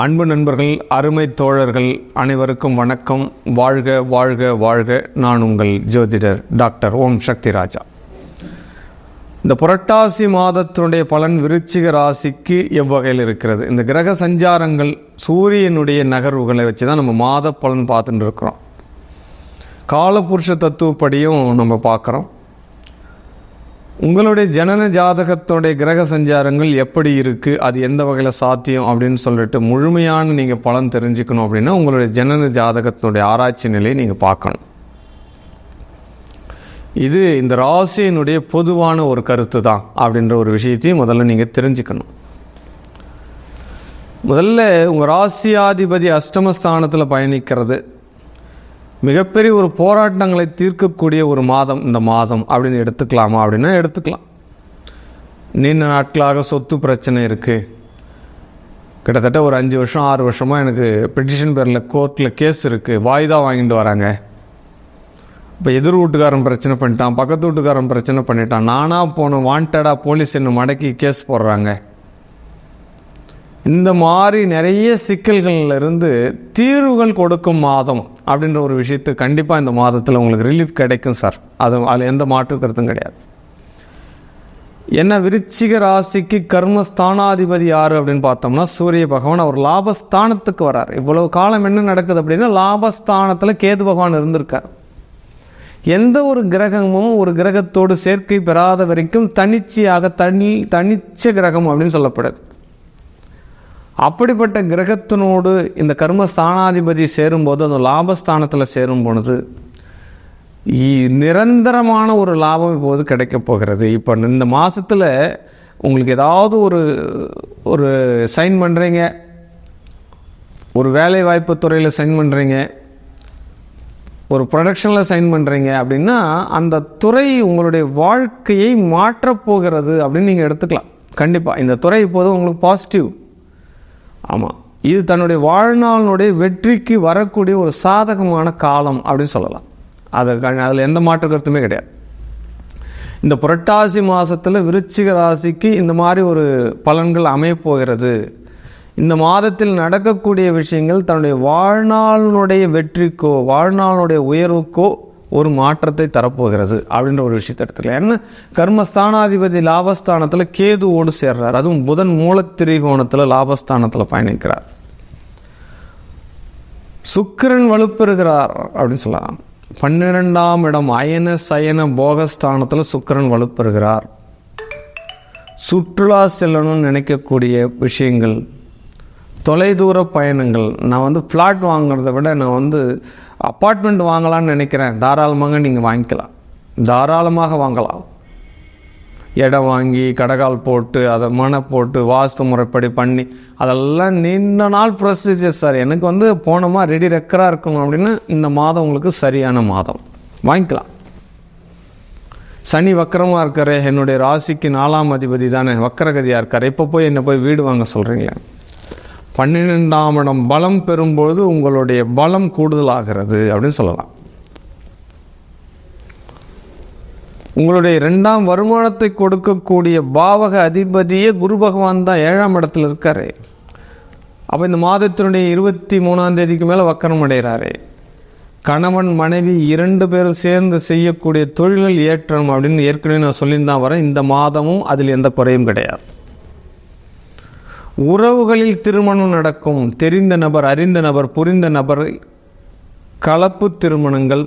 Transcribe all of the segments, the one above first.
அன்பு நண்பர்கள், அருமை தோழர்கள் அனைவருக்கும் வணக்கம். வாழ்க வாழ்க வாழ்க. நான் உங்கள் ஜோதிடர் டாக்டர் ஓம் சக்தி ராஜா. இந்த புரட்டாசி மாதத்தினுடைய பலன் விருச்சிக ராசிக்கு எவ்வகையில் இருக்கிறது? இந்த கிரக சஞ்சாரங்கள், சூரியனுடைய நகர்வுகளை வச்சு தான் நம்ம மாத பலன் பார்த்துட்டு இருக்கிறோம். காலபுருஷ தத்துவப்படியும் நம்ம பார்க்குறோம். உங்களுடைய ஜனன ஜாதகத்தோடைய கிரக சஞ்சாரங்கள் எப்படி இருக்குது, அது எந்த வகையில் சாத்தியம் அப்படின்னு சொல்லிட்டு முழுமையான நீங்கள் பலன் தெரிஞ்சுக்கணும் அப்படின்னா உங்களுடைய ஜனன ஜாதகத்தினுடைய ஆராய்ச்சி நிலையை நீங்கள் பார்க்கணும். இது இந்த ராசியினுடைய பொதுவான ஒரு கருத்து தான் அப்படின்ற ஒரு விஷயத்தையும் முதல்ல நீங்கள் தெரிஞ்சுக்கணும். முதல்ல உங்கள் ராசியாதிபதி அஷ்டமஸ்தானத்தில் பயணிக்கிறது மிகப்பெரிய ஒரு போராட்டங்களை தீர்க்கக்கூடிய ஒரு மாதம் இந்த மாதம் அப்படின்னு எடுத்துக்கலாமா அப்படின்னா எடுத்துக்கலாம். நீண்ட நாட்களாக சொத்து பிரச்சனை இருக்குது. கிட்டத்தட்ட ஒரு 5 வருஷம் 6 வருஷமாக எனக்கு பெட்டிஷன் பேரில் கோர்ட்டில் கேஸ் இருக்குது, வாய்தா வாங்கிட்டு வராங்க. இப்போ எதிர் வீட்டுக்காரன் பிரச்சனை பண்ணிட்டான், பக்கத்து வீட்டுக்காரன் பிரச்சனை பண்ணிட்டான், நானாக போன வாண்டடாக போலீஸ் என்னை மடக்கி கேஸ் போடுறாங்க. இந்த மாதிரி நிறைய சிக்கல்களிலிருந்து தீர்வுகள் கொடுக்கும் மாதம் அப்படின்ற ஒரு விஷயத்து கண்டிப்பாக இந்த மாதத்தில் உங்களுக்கு ரிலீஃப் கிடைக்கும் சார். அதில் எந்த மாற்று கருத்தும் கிடையாது. என்ன, விருச்சிக ராசிக்கு கர்மஸ்தானாதிபதி யார் அப்படின்னு பார்த்தோம்னா சூரிய பகவான். அவர் லாபஸ்தானத்துக்கு வரார். இவ்வளவு காலம் என்ன நடக்குது அப்படின்னா லாபஸ்தானத்தில் கேது பகவான் இருந்திருக்கார். எந்த ஒரு கிரகமும் ஒரு கிரகத்தோடு சேர்க்கை பெறாத வரைக்கும் தனிச்சையாக தனிச்ச கிரகம் அப்படின்னு சொல்லப்படுது. அப்படிப்பட்ட கிரகத்தினோடு இந்த கர்மஸ்தானாதிபதி சேரும்போது, அந்த லாபஸ்தானத்தில் சேரும் பொழுது நிரந்தரமான ஒரு லாபம் இப்போது கிடைக்கப் போகிறது. இப்போ இந்த மாதத்தில் உங்களுக்கு ஏதாவது ஒரு சைன் பண்ணுறீங்க, ஒரு வேலை வாய்ப்பு துறையில் சைன் பண்ணுறீங்க, ஒரு ப்ரொடக்ஷனில் சைன் பண்ணுறீங்க அப்படின்னா அந்த துறை உங்களுடைய வாழ்க்கையை மாற்றப்போகிறது அப்படின்னு நீங்கள் எடுத்துக்கலாம். கண்டிப்பாக இந்த துறை இப்போது உங்களுக்கு பாசிட்டிவ். ஆமாம், இது தன்னுடைய வாழ்நாளினுடைய வெற்றிக்கு வரக்கூடிய ஒரு சாதகமான காலம் அப்படின்னு சொல்லலாம். அதில் எந்த மாற்று கருத்துமே கிடையாது. இந்த புரட்டாசி மாதத்தில் விருச்சிக ராசிக்கு இந்த மாதிரி ஒரு பலன்கள் அமையப்போகிறது. இந்த மாதத்தில் நடக்கக்கூடிய விஷயங்கள் தன்னுடைய வாழ்நாளினுடைய வெற்றிக்கோ வாழ்நாளுடைய உயர்வுக்கோ ஒரு மாற்றத்தை தரப்போகிறது அப்படின்ற ஒரு விஷயத்தை எடுத்துக்கலாம். என்ன, கர்மஸ்தானாதிபதி லாபஸ்தானத்தில் கேதுவோடு சேர்றார். அதுவும் புதன் மூலத்திரிகோணத்தில் லாபஸ்தானத்தில் பயணிக்கிறார். சுக்கிரன் வலுப்பெறுகிறார் அப்படின்னு சொல்லலாம். 12ஆம் இடம் அயன சயன போகஸ்தானத்தில் சுக்கிரன் வலுப்பெறுகிறார். சுற்றுலா செல்லணும்னு நினைக்கக்கூடிய விஷயங்கள், தொலைதூர பயணங்கள், நான் ஃப்ளாட் வாங்குறத விட நான் அப்பார்ட்மெண்ட் வாங்கலான்னு நினைக்கிறேன், தாராளமாக நீங்கள் வாங்கிக்கலாம், தாராளமாக வாங்கலாம். இடம் வாங்கி கடகால் போட்டு அதை மனை போட்டு வாஸ்து முறைப்படி பண்ணி அதெல்லாம் நீண்ட நாள் ப்ரொசீஜர் சார். எனக்கு போனோமா ரெடி ரெக்கராக இருக்கணும் அப்படின்னு இந்த மாதம் உங்களுக்கு சரியான மாதம், வாங்கிக்கலாம். சனி வக்கரமாக இருக்கார், என்னுடைய ராசிக்கு 4ஆம் அதிபதி தானே, வக்கரகதியாக இருக்கார். இப்போ போய் என்னை போய் வீடு வாங்க சொல்கிறீங்களே. 12ஆம் இடம் பலம் பெறும்போது உங்களுடைய பலம் கூடுதலாகிறது அப்படின்னு சொல்லலாம். உங்களுடைய 2ஆம் வருமானத்தை கொடுக்கக்கூடிய பாவக அதிபதியே குரு பகவான் தான் 7ஆம் இடத்துல இருக்காரு. அப்போ இந்த மாதத்தினுடைய 23ஆம் தேதிக்கு மேலே வக்கரம் அடைகிறாரு. கணவன் மனைவி 2 பேரும் சேர்ந்து செய்யக்கூடிய தொழில்கள் ஏற்றம் அப்படின்னு ஏற்கனவே நான் சொல்லியிருந்தான் வரேன். இந்த மாதமும் அதில் எந்த குறையும் கிடையாது. உறவுகளில் திருமணம் நடக்கும். தெரிந்த நபர், அறிந்த நபர், புரிந்த நபர், கலப்பு திருமணங்கள்,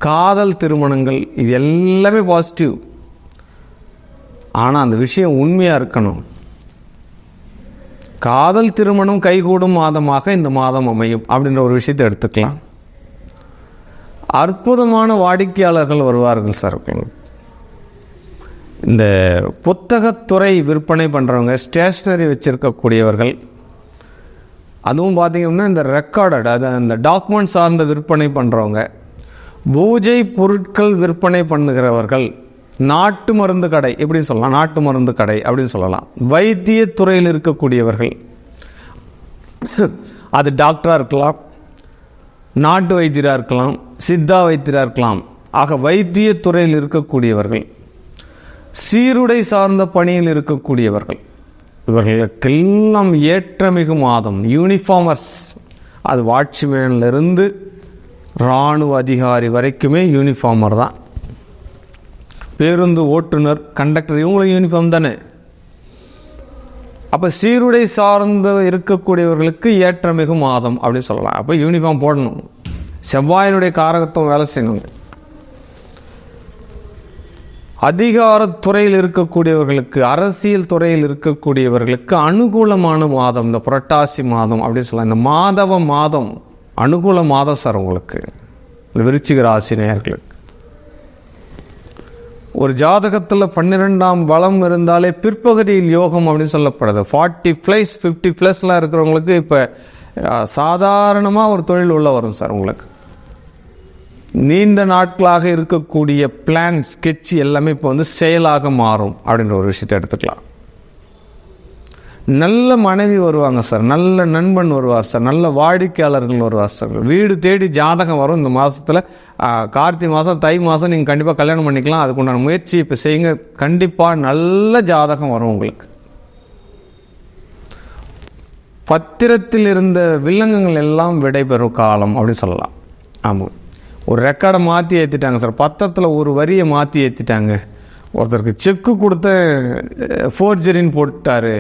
காதல் திருமணங்கள், இது எல்லாமே பாசிட்டிவ். ஆனால் அந்த விஷயம் உண்மையாக இருக்கணும். காதல் திருமணம் கைகூடும் மாதமாக இந்த மாதம் அமையும் அப்படின்ற ஒரு விஷயத்தை எடுத்துக்கலாம். அற்புதமான வாடிக்கையாளர்கள் வருவார்கள் சார். இந்த புத்தகத்துறை விற்பனை பண்ணுறவங்க, ஸ்டேஷ்னரி வச்சுருக்கக்கூடியவர்கள், அதுவும் பார்த்திங்கன்னா இந்த ரெக்கார்டட், அது அந்த டாக்குமெண்ட் சார்ந்த விற்பனை பண்ணுறவங்க, பூஜை பொருட்கள் விற்பனை பண்ணுகிறவர்கள், நாட்டு மருந்து கடை எப்படின்னு சொல்லலாம், நாட்டு மருந்து கடை அப்படின்னு சொல்லலாம், வைத்திய துறையில் இருக்கக்கூடியவர்கள், அது டாக்டராக இருக்கலாம், நாட்டு வைத்தியராக இருக்கலாம், சித்தா வைத்தியராக இருக்கலாம். ஆக வைத்திய துறையில் இருக்கக்கூடியவர்கள், சீருடை சார்ந்த பணியில் இருக்கக்கூடியவர்கள், இவர்களுக்கெல்லாம் ஏற்றமிகு மாதம். யூனிஃபார்மர்ஸ், அது வாட்ச்மேன்லேருந்து இராணுவ அதிகாரி வரைக்குமே யூனிஃபார்மர் தான். பேருந்து ஓட்டுநர், கண்டக்டர், இவங்களும் யூனிஃபார்ம் தானே. அப்போ சீருடை சார்ந்து இருக்கக்கூடியவர்களுக்கு ஏற்றமிகு மாதம் அப்படின்னு சொல்லலாம். அப்போ யூனிஃபார்ம் போடணும். செவ்வாயினுடைய காரகத்துவம் வேலை செய்யணுங்க. அதிகாரத்துறையில் இருக்கக்கூடியவர்களுக்கு, அரசியல் துறையில் இருக்கக்கூடியவர்களுக்கு அனுகூலமான மாதம் இந்த புரட்டாசி மாதம் அப்படின்னு சொல்லலாம். இந்த மாதவ மாதம் அனுகூல மாதம் சார் உங்களுக்கு, இந்த விருச்சிக ராசி நேயர்களுக்கு. ஒரு ஜாதகத்தில் 12ஆம் வளம் இருந்தாலே பிற்பகுதியில் யோகம் அப்படின்னு சொல்லப்படுது. 40+, 50+லாம் இருக்கிறவங்களுக்கு இப்போ சாதாரணமாக ஒரு தொழில் உள்ள வரும் சார். உங்களுக்கு நீண்ட நாட்களாக இருக்கக்கூடிய பிளான், ஸ்கெட்ச் எல்லாமே இப்போ வந்து செயலாக மாறும் அப்படின்ற ஒரு விஷயத்தை எடுத்துக்கலாம். நல்ல மனைவி வருவாங்க சார், நல்ல நண்பன் வருவார் சார், நல்ல வாடிக்கையாளர்கள் வருவார் சார். வீடு தேடி ஜாதகம் வரும் இந்த மாதத்தில். கார்த்திகை மாதம், தை மாதம் நீங்கள் கண்டிப்பாக கல்யாணம் பண்ணிக்கலாம். அதுக்குண்டான முயற்சி இப்போ செய்யுங்க. கண்டிப்பாக நல்ல ஜாதகம் வரும் உங்களுக்கு. பத்திரத்தில் இருந்த வில்லங்கங்கள் எல்லாம் விடைபெறும் காலம் அப்படின்னு சொல்லலாம். ஆமாம், ஒரு ரெக்கார்டை மாற்றி ஏற்றிட்டாங்க சார். பத்திரத்தில் ஒரு வரியை மாற்றி ஏற்றிட்டாங்க. ஒருத்தருக்கு செக்கு கொடுத்த ஃபோர்ஜரின்னு போட்டார்.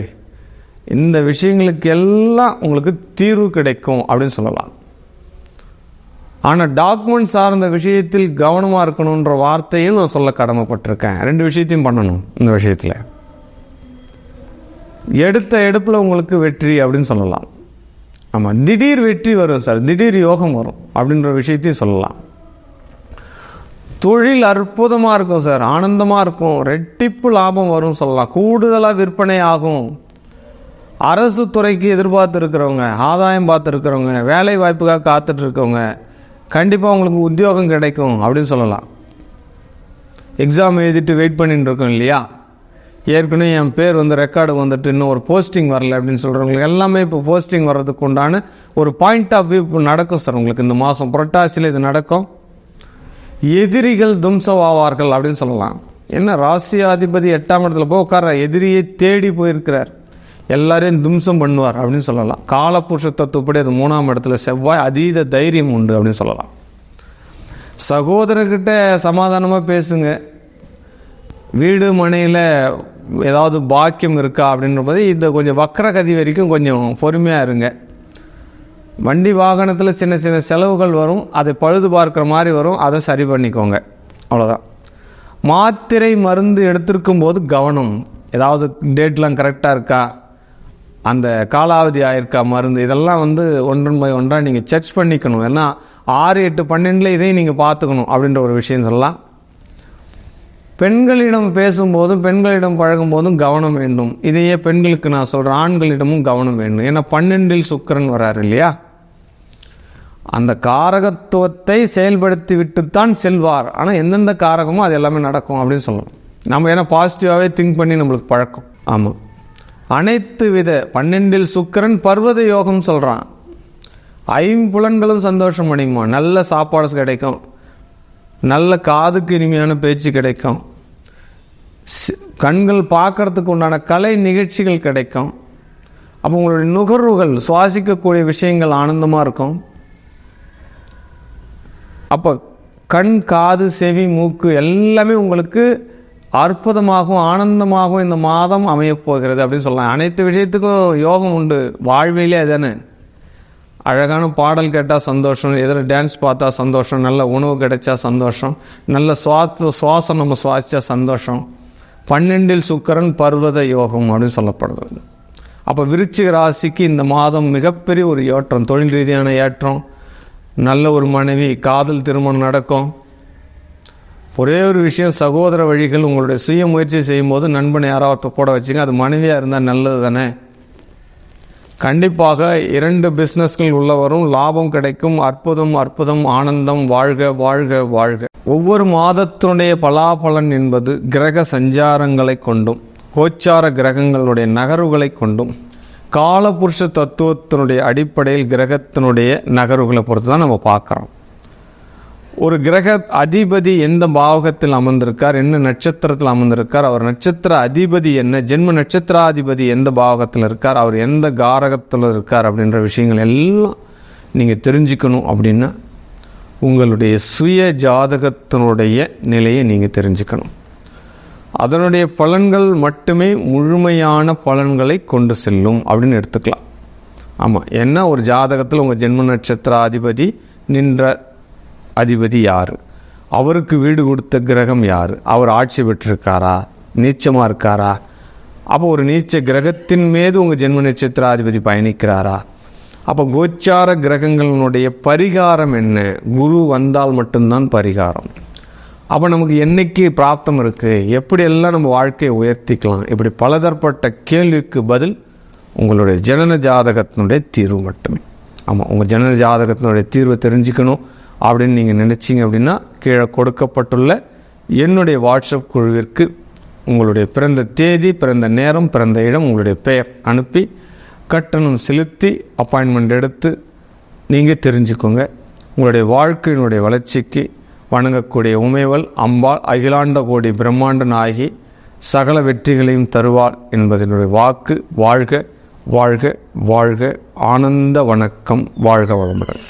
இந்த விஷயங்களுக்கு எல்லாம் உங்களுக்கு தீர்வு கிடைக்கும் அப்படின்னு சொல்லலாம். ஆனால் டாக்குமெண்ட் சார்ந்த விஷயத்தில் கவனமாக இருக்கணுன்ற வார்த்தையும் நான் சொல்ல கடமைப்பட்டிருக்கேன். 2 விஷயத்தையும் பண்ணணும். இந்த விஷயத்தில் எடுத்த எடுப்பில் உங்களுக்கு வெற்றி அப்படின்னு சொல்லலாம். ஆமாம், திடீர் வெற்றி வரும் சார், திடீர் யோகம் வரும் அப்படின்ற விஷயத்தையும் சொல்லலாம். தொழில் அற்புதமாக இருக்கும் சார், ஆனந்தமாக இருக்கும், ரெட்டிப்பு லாபம் வரும் சொல்லலாம். கூடுதலாக விற்பனை ஆகும். அரசு துறைக்கு எதிர்பார்த்து இருக்கிறவங்க, ஆதாயம் பார்த்து இருக்கிறவங்க, வேலை வாய்ப்புக்காக காத்துட்டு இருக்கவங்க, கண்டிப்பாக உங்களுக்கு உத்தியோகம் கிடைக்கும் அப்படின்னு சொல்லலாம். எக்ஸாம் எழுதிட்டு வெயிட் பண்ணிட்டு இருக்கோம் இல்லையா, ஏற்கனவே என் பேர் வந்து ரெக்கார்டு வந்துட்டு இன்னும் ஒரு போஸ்டிங் வரல அப்படின்னு சொல்கிறவங்களுக்கு எல்லாமே இப்போ போஸ்டிங் வர்றதுக்கு உண்டான ஒரு பாயிண்ட் ஆஃப் வியூ இப்போ நடக்கும் சார். உங்களுக்கு இந்த மாதம் புரட்டாசியில் இது நடக்கும். எதிரிகள் தும்சமாவார்கள் அப்படின்னு சொல்லலாம். என்ன, ராசியாதிபதி 8ஆம் இடத்துல போய் உட்கார, எதிரியை தேடி போயிருக்கிறார், எல்லாரையும் தும்சம் பண்ணுவார் அப்படின்னு சொல்லலாம். காலபுருஷ தத்துவப்படி அது 3ஆம் இடத்துல செவ்வாய், அதீத தைரியம் உண்டு அப்படின்னு சொல்லலாம். சகோதரர்கிட்ட சமாதானமாக பேசுங்க. வீடு மனையில் ஏதாவது பாக்கியம் இருக்கா அப்படின்றபோது இந்த கொஞ்சம் வக்ரகதி வரைக்கும் கொஞ்சம் பொறுமையாக இருங்க. வண்டி வாகனத்தில் சின்ன சின்ன செலவுகள் வரும், அதை பழுது பார்க்குற மாதிரி வரும், அதை சரி பண்ணிக்கோங்க, அவ்வளோதான். மாத்திரை மருந்து எடுத்திருக்கும் போது கவனம். ஏதாவது டேட்லாம் கரெக்டாக இருக்கா, அந்த காலாவதி ஆயிருக்கா மருந்து, இதெல்லாம் வந்து ஒன்றன் பை ஒன்றாக நீங்கள் செக் பண்ணிக்கணும். ஏன்னா 6, 8, 12 இதையும் நீங்கள் பார்த்துக்கணும் அப்படின்ற ஒரு விஷயம் சொல்லலாம். பெண்களிடம் பேசும்போதும் பெண்களிடம் பழகும் போதும் கவனம் வேண்டும். இதையே பெண்களுக்கு நான் சொல்கிறேன், ஆண்களிடமும் கவனம் வேண்டும். ஏன்னா 12இல் சுக்கிரன் வராரு இல்லையா, அந்த காரகத்துவத்தை செயல்படுத்தி விட்டுத்தான் செல்வார். ஆனால் எந்தெந்த காரகமோ அது எல்லாமே நடக்கும் அப்படின்னு சொல்லணும் நம்ம. ஏன்னா பாசிட்டிவாகவே திங்க் பண்ணி நம்மளுக்கு பழக்கம். ஆமாம், அனைத்து வித 12இல் சுக்கிரன் பர்வத யோகம் சொல்கிறான். 5 சந்தோஷம் அடையுமா, நல்ல சாப்பாடு கிடைக்கும், நல்ல காதுக்கு இனிமையான பேச்சு கிடைக்கும், கண்கள் பார்க்கறதுக்கு உண்டான கலை நிகழ்ச்சிகள் கிடைக்கும். அப்போ உங்களுடைய நுகர்வுகள், சுவாசிக்கக்கூடிய விஷயங்கள் ஆனந்தமாக இருக்கும். அப்போ கண், காது, செவி, மூக்கு எல்லாமே உங்களுக்கு அற்புதமாகவும் ஆனந்தமாகவும் இந்த மாதம் அமையப்போகிறது அப்படின்னு சொல்லலாம். அனைத்து விஷயத்துக்கும் யோகம் உண்டு. வாழ்விலே அதுதானே. அழகான பாடல் கேட்டால் சந்தோஷம், எதில் டான்ஸ் பார்த்தா சந்தோஷம், நல்ல உணவு கிடைச்சா சந்தோஷம், நல்ல சுவாசம் நம்ம சுவாசித்தா சந்தோஷம். 12இல் சுக்கிரன் பர்வத யோகம் அப்படின்னு சொல்லப்படுது. அப்போ விருச்சிக ராசிக்கு இந்த மாதம் மிகப்பெரிய ஒரு ஏற்றம், தொழில் ரீதியான ஏற்றம், நல்ல ஒரு மனைவி, காதல் திருமணம் நடக்கும். ஒரே ஒரு விஷயம், சகோதர வழிகள், உங்களுடைய சுய முயற்சி செய்யும்போது நண்பனை யாராவது கூட வச்சுங்க, அது மனைவியாக இருந்தால் நல்லது தானே. கண்டிப்பாக 2 பிஸ்னஸ்கள் உள்ள வரும், லாபம் கிடைக்கும். அற்புதம் அற்புதம், ஆனந்தம், வாழ்க வாழ்க வாழ்க. ஒவ்வொரு மாதத்தினுடைய பலாபலன் என்பது கிரக சஞ்சாரங்களை கொண்டும் கோச்சார கிரகங்களுடைய நகர்வுகளை கொண்டும் காலபுருஷ தத்துவத்தினுடைய அடிப்படையில் கிரகத்தினுடைய நகர்வுகளை பொறுத்து தான் நம்ம பார்க்குறோம். ஒரு கிரக அதிபதி எந்த பாவகத்தில் அமர்ந்திருக்கார், என்ன நட்சத்திரத்தில் அமர்ந்திருக்கார், அவர் நட்சத்திர அதிபதி என்ன, ஜென்ம நட்சத்திராதிபதி எந்த பாவகத்தில் இருக்கார், அவர் எந்த காரகத்தில் இருக்கார் அப்படின்ற விஷயங்கள் எல்லாம் நீங்கள் தெரிஞ்சுக்கணும். அப்படின்னா உங்களுடைய சுய ஜாதகத்தினுடைய நிலையை நீங்கள் தெரிஞ்சுக்கணும். அதனுடைய பலன்கள் மட்டுமே முழுமையான பலன்களை கொண்டு செல்லும் அப்படின்னு எடுத்துக்கலாம். ஆமாம், ஏன்னா ஒரு ஜாதகத்தில் உங்கள் ஜென்ம நட்சத்திராதிபதி நின்ற அதிபதி யார், அவருக்கு வீடு கொடுத்த கிரகம் யார், அவர் ஆட்சி பெற்றிருக்காரா, நீச்சமாக இருக்காரா, அப்போ ஒரு நீச்ச கிரகத்தின் மீது உங்கள் ஜென்ம நட்சத்திராதிபதி பயணிக்கிறாரா, அப்போ கோச்சார கிரகங்களினுடைய பரிகாரம் என்ன, குரு வந்தால் மட்டும்தான் பரிகாரம். அப்போ நமக்கு என்னைக்கு பிராப்தம் இருக்குது, எப்படியெல்லாம் நம்ம வாழ்க்கையை உயர்த்திக்கலாம், இப்படி பலதரப்பட்ட கேள்விக்கு பதில் உங்களுடைய ஜனன ஜாதகத்தினுடைய தீர்வு மட்டுமே. ஆமாம், உங்கள் ஜனன ஜாதகத்தினுடைய தீர்வை தெரிஞ்சுக்கணும் அப்படின்னு நீங்கள் நினச்சிங்க அப்படின்னா கீழே கொடுக்கப்பட்டுள்ள என்னுடைய வாட்ஸ்அப் குழுவிற்கு உங்களுடைய பிறந்த தேதி, பிறந்த நேரம், பிறந்த இடம், உங்களுடைய பெயர் அனுப்பி கட்டணம் செலுத்தி அப்பாயின்மெண்ட் எடுத்து நீங்கள் தெரிஞ்சுக்கோங்க. உங்களுடைய வாழ்க்கையினுடைய வளர்ச்சிக்கு வணங்கக்கூடிய உமைவல் அம்பாள் அகிலாண்ட கோடி பிரம்மாண்ட நாயகி சகல வெற்றிகளையும் தருவாள் என்பதனுடைய வாக்கு. வாழ்க வாழ்க வாழ்க. ஆனந்த வணக்கம். வாழ்க வளமுடன்.